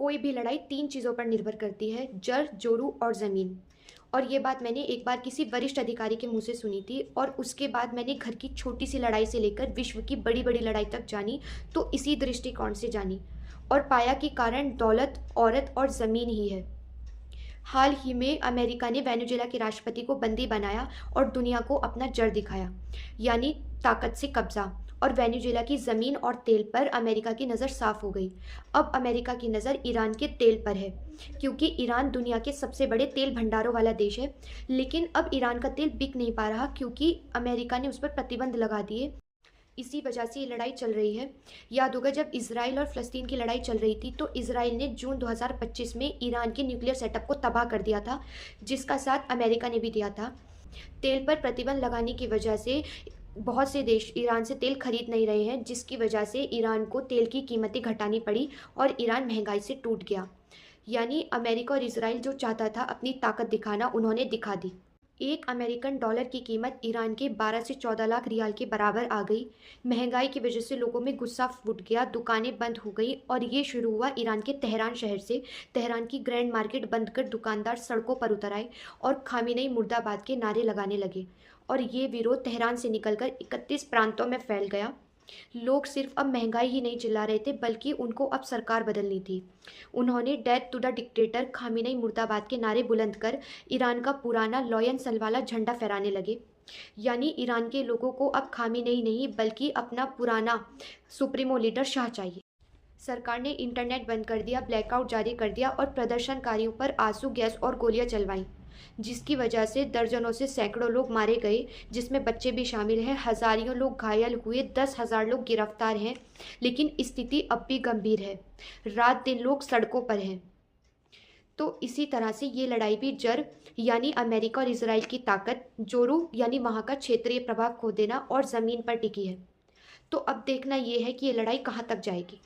कोई भी लड़ाई 3 चीज़ों पर निर्भर करती है, जड़, जोरू और ज़मीन। और ये बात मैंने एक बार किसी वरिष्ठ अधिकारी के मुँह से सुनी थी और उसके बाद मैंने घर की छोटी-सी लड़ाई से लेकर विश्व की बड़ी-बड़ी लड़ाई तक जानी, तो इसी दृष्टिकोण से जानी और पाया कि कारण दौलत, औरत और ज़मीन ही है। हाल ही में अमेरिका ने वेनेजुएला के राष्ट्रपति को बंदी बनाया और दुनिया को अपना जड़ दिखाया, यानी ताकत से कब्जा। और वेनेजुएला की ज़मीन और तेल पर अमेरिका की नज़र साफ हो गई। अब अमेरिका की नज़र ईरान के तेल पर है, क्योंकि ईरान दुनिया के सबसे बड़े तेल भंडारों वाला देश है। लेकिन अब ईरान का तेल बिक नहीं पा रहा, क्योंकि अमेरिका ने उस पर प्रतिबंध लगा दिए। इसी वजह से ये लड़ाई चल रही है। याद होगा जब इसराइल और फ़लस्तीन की लड़ाई चल रही थी, तो इसराइल ने जून 2025 में ईरान के न्यूक्लियर सेटअप को तबाह कर दिया था, जिसका साथ अमेरिका ने भी दिया था। तेल पर प्रतिबंध लगाने की वजह से बहुत से देश ईरान से तेल खरीद नहीं रहे हैं, जिसकी वजह से ईरान को तेल की कीमतें घटानी पड़ी और ईरान महंगाई से टूट गया। यानी अमेरिका और इसराइल जो चाहता था अपनी ताकत दिखाना, उन्होंने दिखा दी। एक अमेरिकन डॉलर की कीमत ईरान के 12 से 14 लाख रियाल के बराबर आ गई। महंगाई की वजह से लोगों में गुस्सा फूट गया, दुकानें बंद हो गई और ये शुरू हुआ ईरान के तेहरान शहर से। तेहरान की ग्रैंड मार्केट बंद कर दुकानदार सड़कों पर उतर आए और खामेनेई मुर्दाबाद के नारे लगाने लगे और ये विरोध तेहरान से निकलकर 31 प्रांतों में फैल गया। लोग सिर्फ अब महंगाई ही नहीं चिल्ला रहे थे, बल्कि उनको अब सरकार बदलनी थी। उन्होंने death to the dictator, Khamenei मुर्दाबाद के नारे बुलंद कर ईरान का पुराना लॉयन सल वाला झंडा फहराने लगे। यानी ईरान के लोगों को अब खामेनेई नहीं, बल्कि अपना पुराना सुप्रीमो लीडर शाह चाहिए। सरकार ने इंटरनेट बंद कर दिया, ब्लैकआउट जारी कर दिया और प्रदर्शनकारियों पर आंसू गैस और गोलियां चलवाईं, जिसकी वजह से दर्जनों से सैकड़ों लोग मारे गए, जिसमें बच्चे भी शामिल हैं। हजारों लोग घायल हुए, 10,000 लोग गिरफ्तार हैं। लेकिन स्थिति अब भी गंभीर है, रात दिन लोग सड़कों पर हैं। तो इसी तरह से ये लड़ाई भी जड़, यानी अमेरिका और इसराइल की ताकत, जोरू यानी वहाँ का क्षेत्रीय प्रभाव खो देना, और ज़मीन पर टिकी है। तो अब देखना ये है कि ये लड़ाई कहाँ तक जाएगी।